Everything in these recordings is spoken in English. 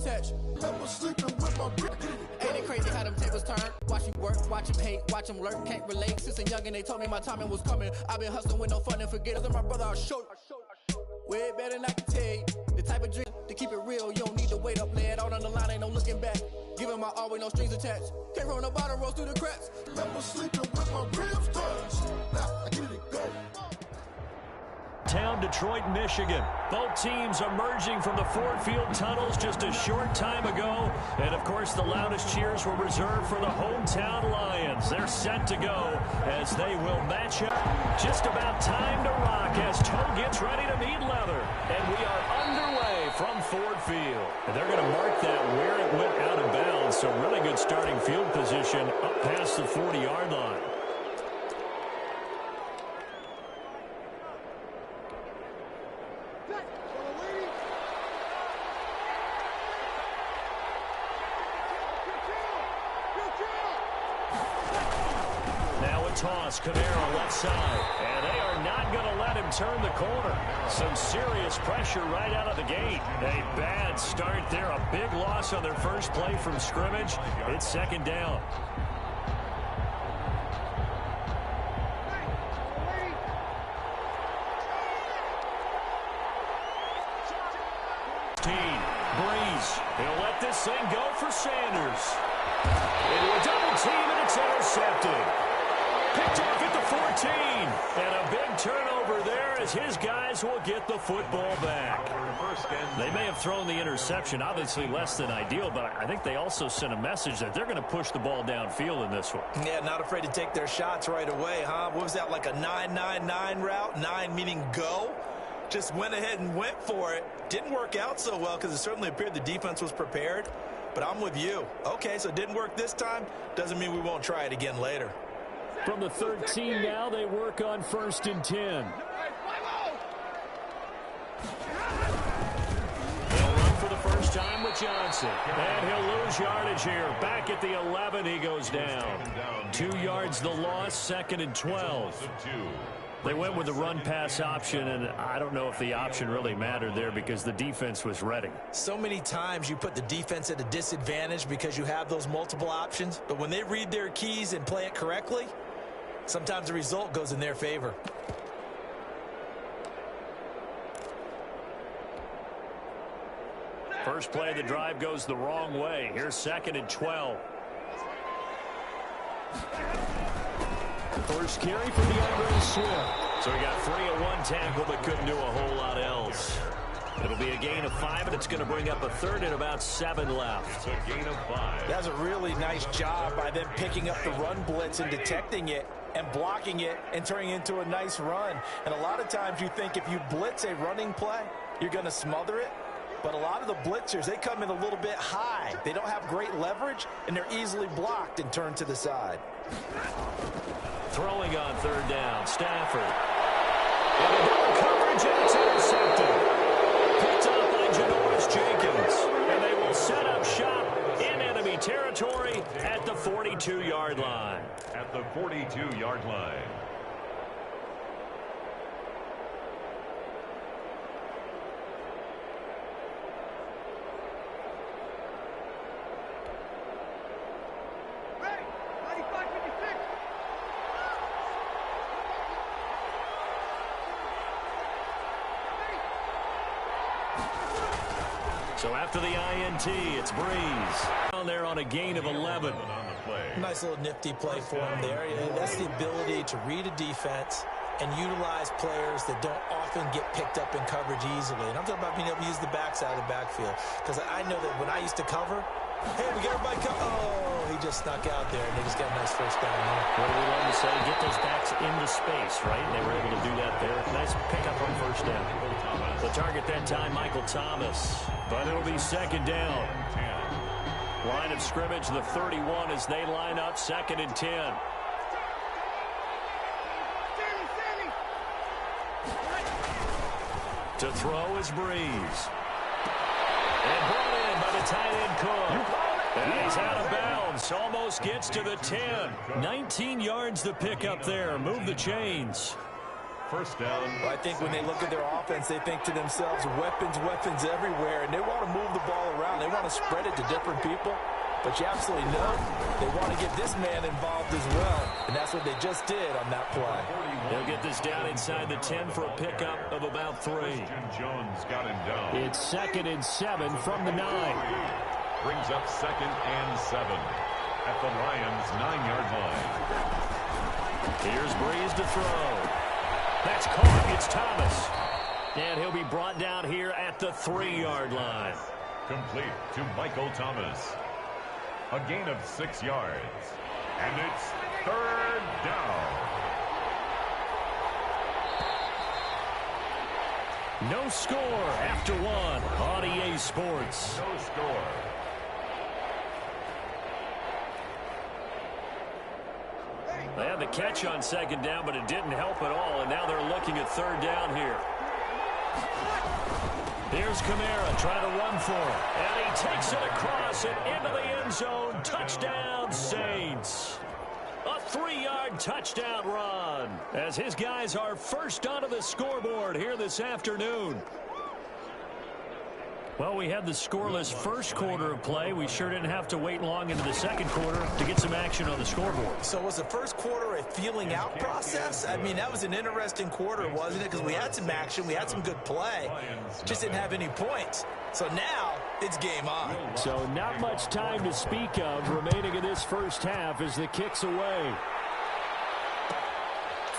attached. Never sleeping with my brick. Ain't it crazy how them tables turn? Watch me work, watch them hate, watch them lurk, can't relate. Since I'm young and they told me my timing was coming. I've been hustling with no fun and forget. My brother, I'll show you. Way better than I can tell you. The type of drink to keep it real, you don't need to wait up, lay it out on the line, ain't no looking back. Giving my all with no strings attached. Came from the bottom, rose through the cracks. Never sleeping with my ribs touched. Now I get it go. Town, Detroit, Michigan. Both teams emerging from the Ford Field tunnels just a short time ago. And, of course, the loudest cheers were reserved for the hometown Lions. They're set to go as they will match up. Just about time to rock as toe gets ready to meet leather. And we are underway from Ford Field. And they're going to mark that where it went out of bounds. So really good starting field position up past the 40-yard line. Toss, Camaro left side, and they are not going to let him turn the corner. Some serious pressure right out of the gate. A bad start there, a big loss on their first play from scrimmage. It's second down. Breeze, he'll let this thing go for Sanders. Into a double team, and it's intercepted. Picked off at the 14, and a big turnover there as his guys will get the football back. They may have thrown the interception, obviously less than ideal, but I think they also sent a message that they're going to push the ball downfield in this one. Yeah, not afraid to take their shots right away, huh? What was that, like a 9-9-9 route? 9 meaning go? Just went ahead and went for it. Didn't work out so well because it certainly appeared the defense was prepared, but I'm with you. Okay, so it didn't work this time. Doesn't mean we won't try it again later. From the 13 now, they work on 1st and 10. They'll run for the first time with Johnson. And he'll lose yardage here. Back at the 11, he goes down. 2 yards the loss, 2nd and 12. They went with the run-pass option, and I don't know if the option really mattered there because the defense was ready. So many times you put the defense at a disadvantage because you have those multiple options, but when they read their keys and play it correctly, sometimes the result goes in their favor. First play of the drive goes the wrong way. Here's 2nd and 12. First carry for DeAndre Swift. So he got free at one tackle but couldn't do a whole lot else. It'll be a gain of 5, and it's going to bring up a 3rd and about 7 left. A gain of 5. That's a really nice job by them picking up the run blitz and detecting it and blocking it and turning it into a nice run. And a lot of times you think if you blitz a running play, you're going to smother it. But a lot of the blitzers, they come in a little bit high. They don't have great leverage, and they're easily blocked and turned to the side. Throwing on 3rd down, Stafford. And a double coverage, and it's intercepted. Picked up by Janoris Jenkins. And they will set up shop in enemy territory at the 42-yard line. At the 42-yard line. So after the INT, it's Breeze. Down there on a gain of 11. Nice little nifty play for him there. That's the ability to read a defense and utilize players that don't often get picked up in coverage easily. And I'm talking about being able to use the backside of the backfield. Because I know that when I used to cover, hey, we got everybody cover. Oh, he just snuck out there, and they just got a nice first down there. What do we love to say? Get those backs into space, right? And they were able to do that there. Nice pickup on first down. The target that time, Michael Thomas. But it'll be 2nd down. Line of scrimmage, the 31 as they line up, 2nd and 10. To throw is Breeze. And brought in by the tight end Cook. And he's out of bounds. Almost gets to the 10. 19 yards the pick up there. Move the chains. First down. Well, I think when they look at their offense, they think to themselves, weapons, weapons everywhere, and they want to move the ball around. They want to spread it to different people. But you absolutely know they want to get this man involved as well, and that's what they just did on that play. They'll get this down inside the 10 for a pickup of about 3. Jones got him down. It's 2nd and 7 from the 9. Brings up 2nd and 7 at the Lions' 9-yard line. Here's Breeze to throw. That's caught. It's Thomas. And he'll be brought down here at the 3-yard line. Complete to Michael Thomas. A gain of 6 yards. And it's 3rd down. No score after 1 on EA Sports. No score. They had the catch on 2nd down, but it didn't help at all, and now they're looking at 3rd down here. Here's Kamara trying to run for it, and he takes it across and into the end zone. Touchdown, Saints. A 3-yard touchdown run as his guys are first onto the scoreboard here this afternoon. Well, we had the scoreless first quarter of play. We sure didn't have to wait long into the second quarter to get some action on the scoreboard. So was the first quarter a feeling out process? I mean, that was an interesting quarter, wasn't it? Because we had some action, we had some good play, just didn't have any points. So now it's game on. So not much time to speak of remaining in this first half as the kick's away.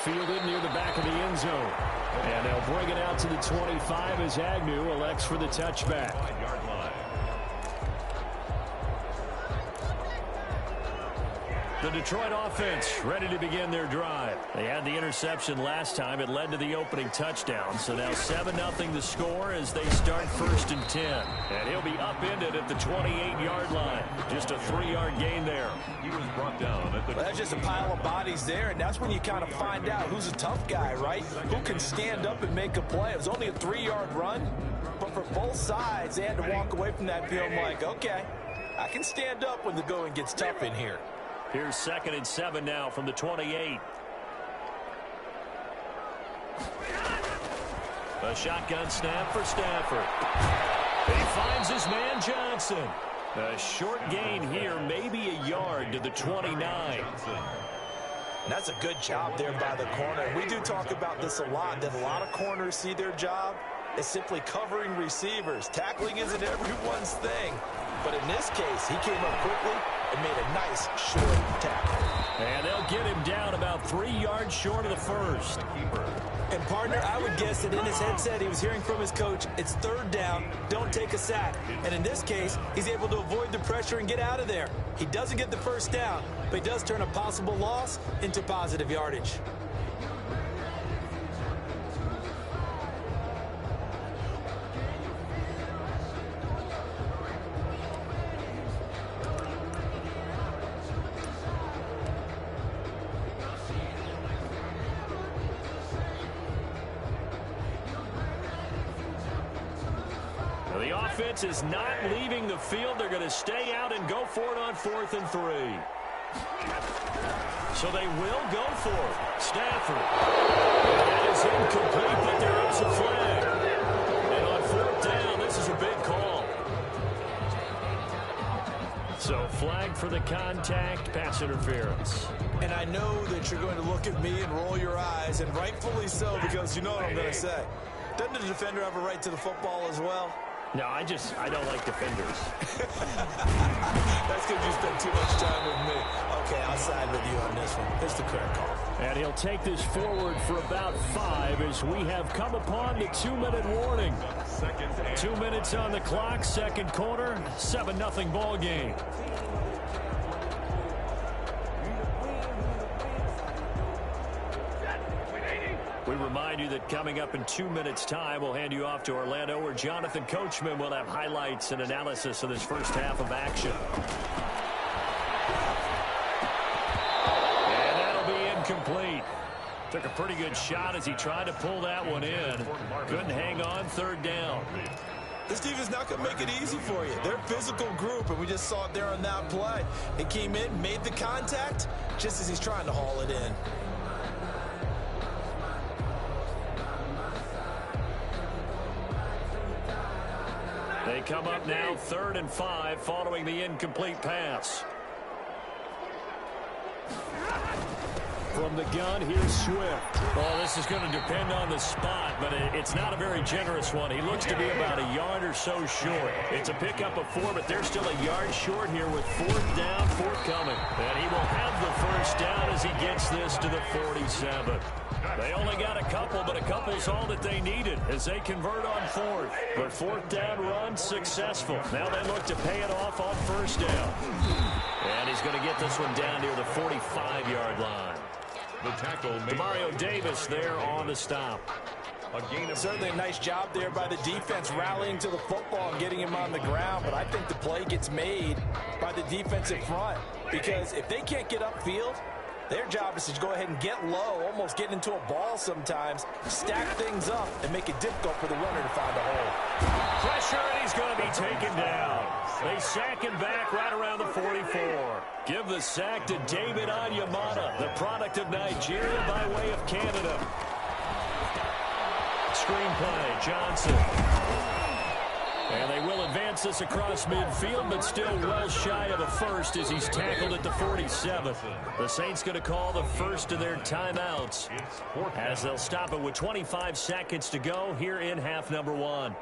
Fielded near the back of the end zone. And they'll bring it out to the 25 as Agnew elects for the touchback. The Detroit offense ready to begin their drive. They had the interception last time. It led to the opening touchdown. So now 7-0 the score as they start 1st and 10. And he'll be upended at the 28-yard line. Just a 3-yard gain there. He was brought down at the... Well, that's just a pile of bodies there, and that's when you kind of find out who's a tough guy, right? Who can stand up and make a play. It was only a 3-yard run, but for both sides, they had to walk away from that feeling like, okay, I can stand up when the going gets tough in here. Here's 2nd and 7 now from the 28. A shotgun snap for Stafford. He finds his man Johnson. A short gain here, maybe a yard to the 29. That's a good job there by the corner. We do talk about this a lot, that a lot of corners see their job as simply covering receivers. Tackling isn't everyone's thing. But in this case, he came up quickly and made a nice short tackle. And they'll get him down about 3 yards short of the first. And partner, I would guess that in his headset he was hearing from his coach, it's 3rd down, don't take a sack. And in this case, he's able to avoid the pressure and get out of there. He doesn't get the first down, but he does turn a possible loss into positive yardage. Offense is not leaving the field. They're going to stay out and go for it on 4th and 3. So they will go for it. Stafford. That is incomplete, but there is a flag. And on 4th down, this is a big call. So flag for the contact, pass interference. And I know that you're going to look at me and roll your eyes, and rightfully so, because you know what I'm going to say. Doesn't the defender have a right to the football as well? No, I don't like defenders. That's because you spend too much time with me. Okay, I'll side with you on this one. Here's the correct call. And he'll take this forward for about 5 as we have come upon the 2-minute warning. 2 minutes on the clock, second quarter, 7-0 ball game. We remind you that coming up in 2 minutes' time, we'll hand you off to Orlando, where Jonathan Coachman will have highlights and analysis of this first half of action. And that'll be incomplete. Took a pretty good shot as he tried to pull that one in. Couldn't hang on, 3rd down. This defense not going to make it easy for you. They're a physical group, and we just saw it there on that play. He came in, made the contact, just as he's trying to haul it in. come up now 3rd and 5 following the incomplete pass. From the gun, here's Swift. Well, this is going to depend on the spot, but it's not a very generous one. He looks to be about a yard or so short. It's a pickup of 4, but they're still a yard short here with 4th down, forthcoming. And he will have the first down as he gets this to the 47. They only got a couple, but a couple's all that they needed as they convert on 4th. But 4th down run successful. Now they look to pay it off on 1st down. And he's going to get this one down near the 45-yard line. The tackle made Mario Davis there on the stop. Certainly a nice job there by the defense rallying to the football and getting him on the ground, but I think the play gets made by the defensive front because if they can't get upfield, their job is to go ahead and get low, almost get into a ball sometimes, stack things up, and make it difficult for the runner to find a hole. Pressure, and he's going to be taken down. They sack him back right around the 44. Give the sack to David Onyemata, the product of Nigeria by way of Canada. Screenplay, Johnson. And they will advance this across midfield, but still well shy of a first as he's tackled at the 47. The Saints going to call the first of their timeouts as they'll stop it with 25 seconds to go here in half number 1.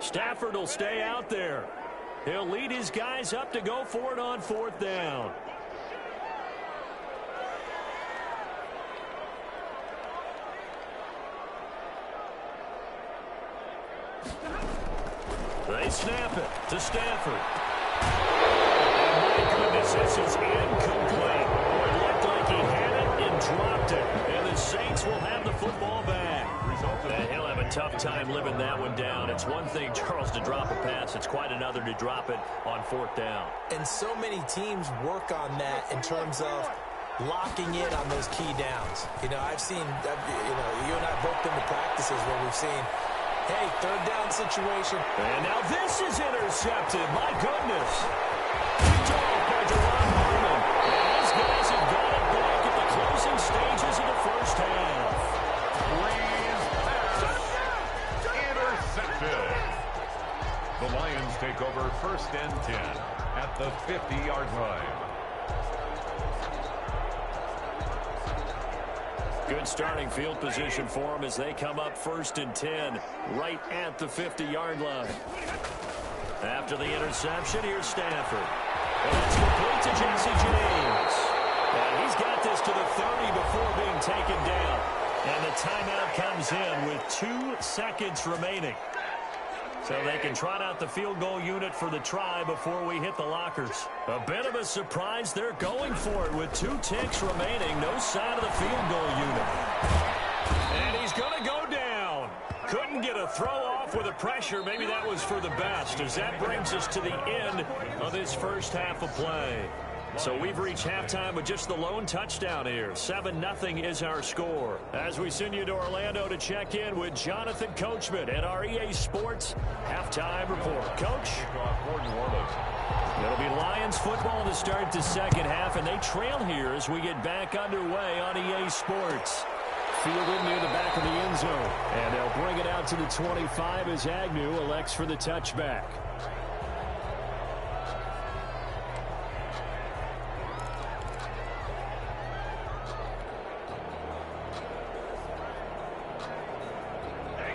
Stafford will stay out there. He'll lead his guys up to go for it on 4th down. They snap it to Stafford. And my goodness, this is incomplete. It looked like he had it and dropped it. And the Saints will have the football back. And he'll have a tough time living that one down. It's one thing, Charles, to drop a pass. It's quite another to drop it on 4th down. And so many teams work on that in terms of locking in on those key downs. You know, I've seen, you and I both been to practices where we've seen, hey, 3rd down situation. And now this is intercepted. My goodness. Picked off by Jerron Harmon. And these guys have got it back at the closing stages of the first half. Breeze pass. Intercepted. The Lions take over 1st and 10 at the 50-yard line. Good starting field position for them as they come up 1st and 10 right at the 50-yard line. After the interception, here's Stafford. And that's complete to Jesse James. And he's got this to the 30 before being taken down. And the timeout comes in with 2 seconds remaining. So they can trot out the field goal unit for the try before we hit the lockers. A bit of a surprise. They're going for it with 2 ticks remaining. No sign of the field goal unit. And he's going to go down. Couldn't get a throw off with the pressure. Maybe that was for the best as that brings us to the end of this first half of play. So we've reached halftime with just the lone touchdown here. 7-0 is our score. As we send you to Orlando to check in with Jonathan Coachman at our EA Sports Halftime Report. Coach? It'll be Lions football to start the second half, and they trail here as we get back underway on EA Sports. Fielded near the back of the end zone. And they'll bring it out to the 25 as Agnew elects for the touchback.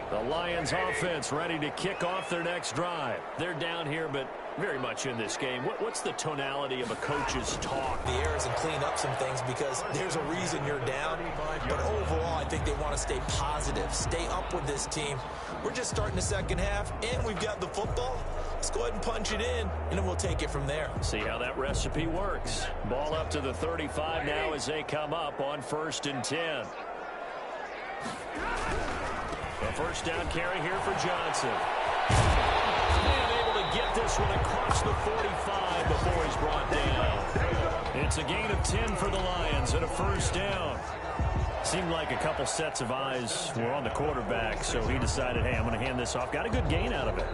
The Lions offense ready to kick off their next drive. They're down here, but very much in this game. What's the tonality of a coach's talk? The errors and clean up some things because there's a reason you're down. But overall, I think they want to stay positive, stay up with this team. We're just starting the second half, and we've got the football. Let's go ahead and punch it in, and then we'll take it from there. See how that recipe works. Ball up to the 35 now as they come up on 1st and 10. A first down carry here for Johnson. And able to get this one across the 45 before he's brought down. It's a gain of 10 for the Lions and a first down. Seemed like a couple sets of eyes were on the quarterback, so he decided, hey, I'm going to hand this off. Got a good gain out of it.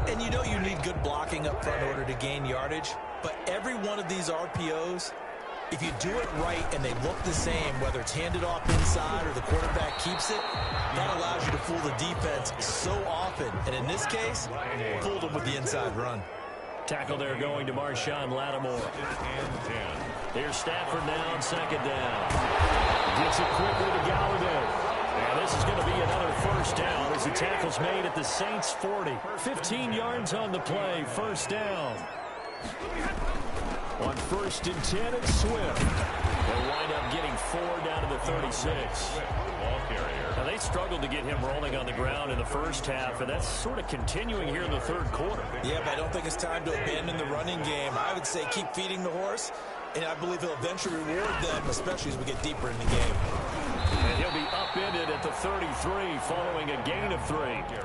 And you know you need good blocking up front in order to gain yardage, but every one of these RPOs if you do it right and they look the same, whether it's handed off inside or the quarterback keeps it, that allows you to fool the defense so often. And in this case, fooled them with the inside run. Tackle there going to Marshawn Lattimore. Here's Stafford now on second down. Gets it quickly to Galladay. And this is going to be another first down as the tackle's made at the Saints 40. 15 yards on the play, first down. On 1st and 10, it's Swift. They'll wind up getting 4 down to the 36. Now, they struggled to get him rolling on the ground in the first half, and that's sort of continuing here in the third quarter. Yeah, but I don't think it's time to abandon the running game. I would say keep feeding the horse, and I believe he'll eventually reward them, especially as we get deeper in the game. And he'll be upended at the 33 following a gain of 3.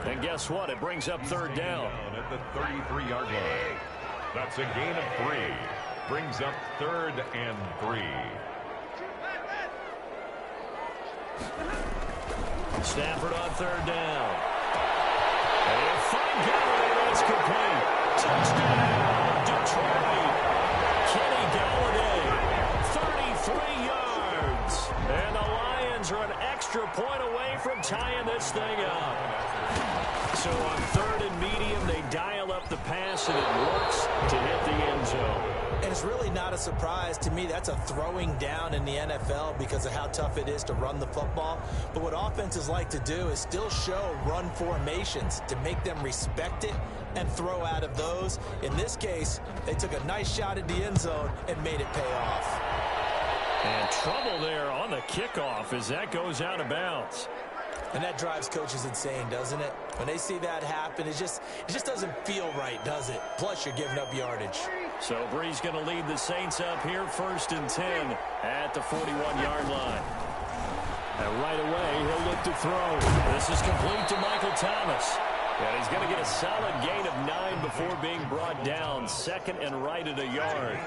And guess what? It brings up third down. At the 33-yard line. That's a gain of 3. Brings up 3rd and 3. Stafford on third down. And he'll find Galladay. That's complete. Touchdown, Detroit. Kenny Galladay, 33 yards. And the Lions are an extra point away from tying this thing up. So on 3rd and medium, they dial up the pass, and it works to hit the end zone. And it's really not a surprise to me. That's a throwing down in the NFL because of how tough it is to run the football. But what offenses like to do is still show run formations to make them respect it and throw out of those. In this case, they took a nice shot at the end zone and made it pay off. And trouble there on the kickoff as that goes out of bounds. And that drives coaches insane, doesn't it? When they see that happen, it just doesn't feel right, does it? Plus, you're giving up yardage. So Brees going to lead the Saints up here, 1st and 10 at the 41-yard line. And right away, he'll look to throw. This is complete to Michael Thomas. And he's going to get a solid gain of 9 before being brought down. 2nd and right at a yard.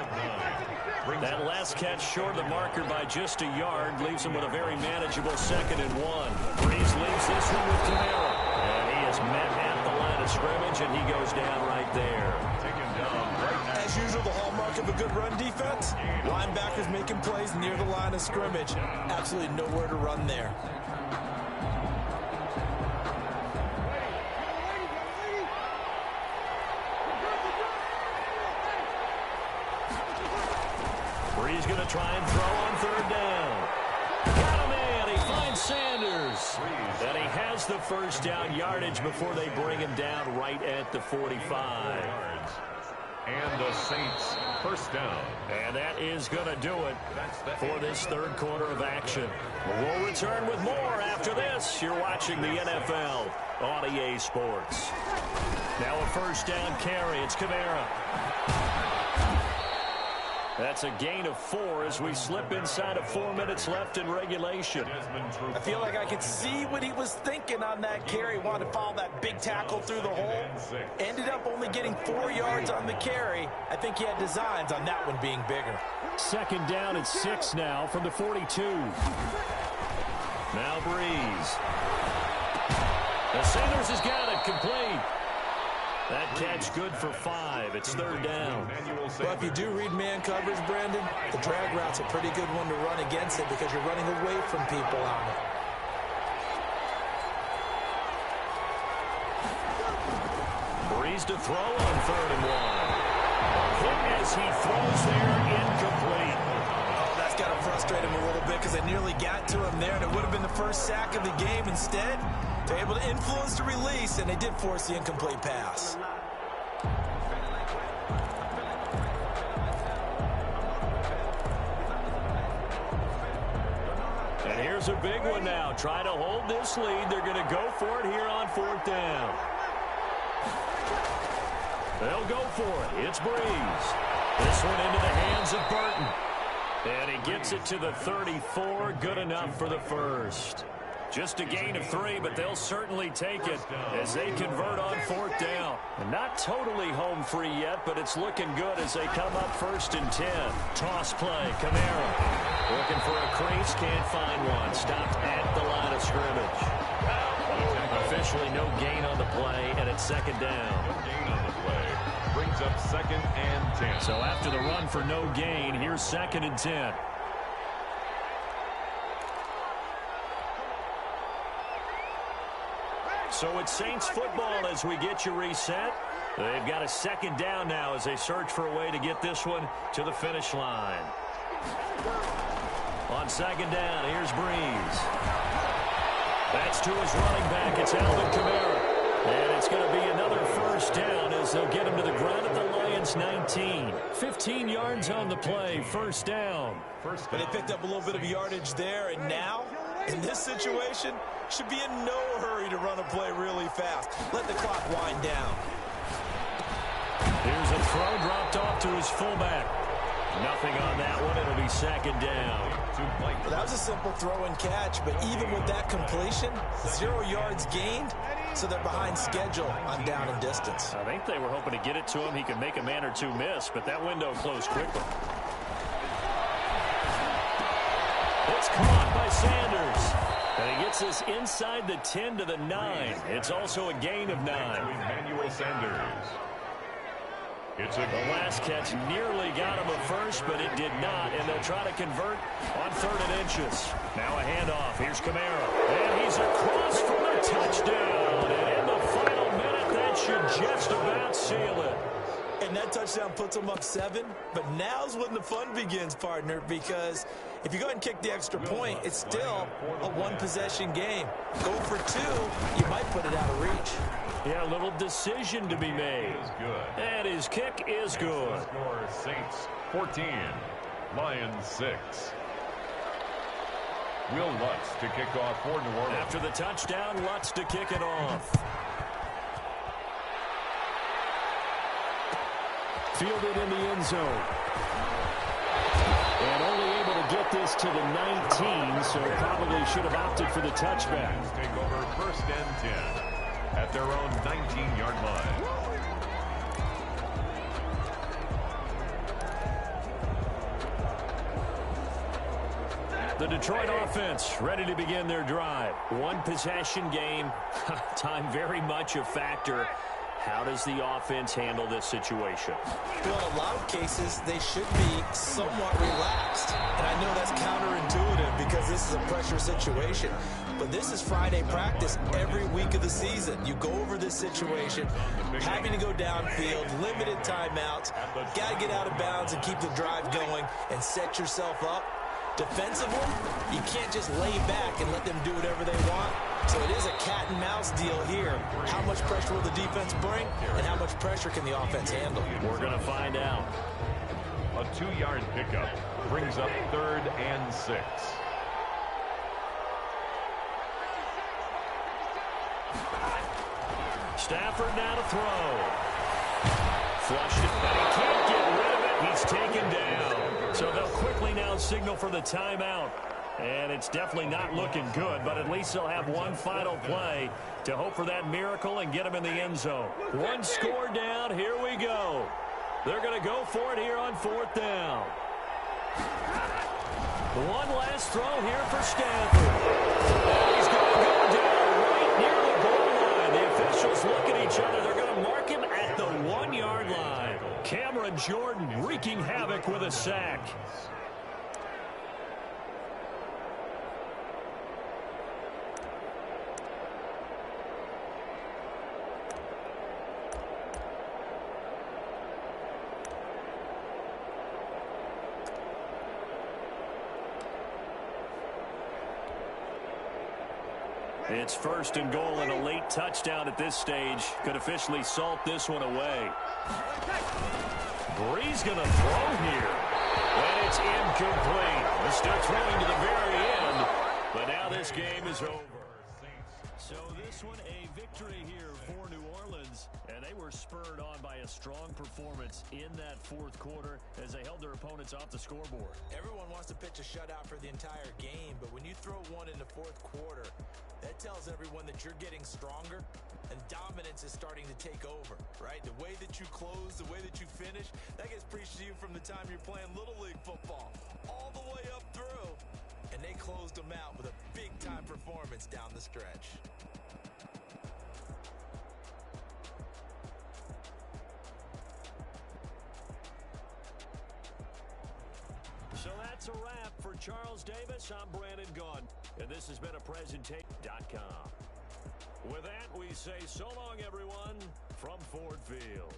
That last catch short of the marker by just a yard leaves him with a very manageable 2nd and 1. Brees leaves this one with Kamara. And he is met at the line of scrimmage, and he goes down right there. As usual, the hallmark of a good run defense, linebackers making plays near the line of scrimmage. Absolutely nowhere to run there. Brees going to try and throw on 3rd down. Got a man. He finds Sanders. And he has the first down yardage before they bring him down right at the 45. And the Saints first down. And that is going to do it for this third quarter of action. We'll return with more after this. You're watching the NFL on EA Sports. Now a first down carry. It's Kamara. That's a gain of 4 as we slip inside of 4 minutes left in regulation. I feel like I could see what he was thinking on that carry. Wanted to follow that big tackle through the hole. Ended up only getting 4 yards on the carry. I think he had designs on that one being bigger. 2nd down and 6 now from the 42. Now Brees. The Sanders has got it complete. That catch good for 5. It's 3rd down. Well, if you do read man coverage, Brandon, the drag route's a pretty good one to run against it because you're running away from people on it. Brees to throw on 3rd and 1. Hit as he throws there, incomplete. Oh, that's got to frustrate him a little bit because they nearly got to him there, and it would have been the first sack of the game. Instead, they're able to influence the release, and they did force the incomplete pass. And here's a big one now. Try to hold this lead. They're going to go for it here on 4th down. They'll go for it. It's Brees. This one into the hands of Burton. And he gets it to the 34. Good enough for the first. Just a gain of 3, but they'll certainly take it as they convert on 4th down. And not totally home free yet, but it's looking good as they come up 1st and 10. Toss play, Kamara. Looking for a crease, can't find one. Stopped at the line of scrimmage. officially no gain on the play, and it's second down. No gain on the play. Brings up 2nd and 10. So after the run for no gain, here's 2nd and 10. So it's Saints football as we get you reset. They've got a 2nd down now as they search for a way to get this one to the finish line. On 2nd down, here's Breeze. That's to his running back. It's Alvin Kamara. And it's going to be another 1st down as they'll get him to the ground at the Lions' 19. 15 yards on the play, 1st down. But they picked up a little bit of yardage there, and now, in this situation, should be in no hurry to run a play really fast. Let the clock wind down. Here's a throw dropped off to his fullback. Nothing on that one. It'll be 2nd down. Well, that was a simple throw and catch, but even with that completion, 0 yards gained, so they're behind schedule on down and distance. I think they were hoping to get it to him. He could make a man or two miss, but that window closed quickly. It's caught by Sanders. And he gets this inside the 10 to the 9. It's also a gain of 9. Emmanuel Sanders. It's The last catch nearly got him a first, but it did not, and they'll try to convert on 3rd and inches. Now a handoff. Here's Kamara. And he's across for the touchdown. And in the final minute, that should just about seal it. And that touchdown puts them up 7, but now's when the fun begins, partner, because if you go ahead and kick the extra point, it's still a one-possession game. Go for 2, you might put it out of reach. Yeah, a little decision to be made. good. And his kick is good. Score Saints 14, Lions 6. Will Lutz to kick off for New Orleans. After the touchdown, Lutz to kick it off. Fielded in the end zone. And only able to get this to the 19, so probably should have opted for the touchback. Take over 1st and 10 at their own 19-yard line. The Detroit offense ready to begin their drive. One possession game. Time very much a factor. How does the offense handle this situation? Well, in a lot of cases, they should be somewhat relaxed. And I know that's counterintuitive because this is a pressure situation. But this is Friday practice every week of the season. You go over this situation, having to go downfield, limited timeouts, got to get out of bounds and keep the drive going and set yourself up. Defensively, you can't just lay back and let them do whatever they want. So it is a cat and mouse deal here. How much pressure will the defense bring, and how much pressure can the offense handle? We're going to find out. A 2-yard pickup brings up 3rd and 6. Stafford now to throw. Flushed it, but he can't get rid of it. He's taken down. So they'll quickly now signal for the timeout. And it's definitely not looking good, but at least they'll have one final play to hope for that miracle and get them in the end zone. One score down. Here we go. They're going to go for it here on 4th down. One last throw here for Stafford. He's going to go down right near the goal line. The officials look at each other. They're going to mark him at the 1-yard line. Cameron Jordan wreaking havoc with a sack. It's 1st and goal, and a late touchdown at this stage could officially salt this one away. Breeze going to throw here, and it's incomplete. They're still throwing to the very end, but now this game is over. So this one a victory here for New Orleans, and they were spurred on by a strong performance in that 4th quarter as they held their opponents off the scoreboard. Everyone wants to pitch a shutout for the entire game, but when you throw one in the 4th quarter, that tells everyone that you're getting stronger and dominance is starting to take over, right? The way that you close, the way that you finish, that gets preached to you from the time you're playing Little League football all the way up through. And they closed them out with a big-time performance down the stretch. that's a wrap. For Charles Davis, I'm Brandon Gaudin, and this has been a presentation.com. With that, we say so long, everyone, from Ford Field.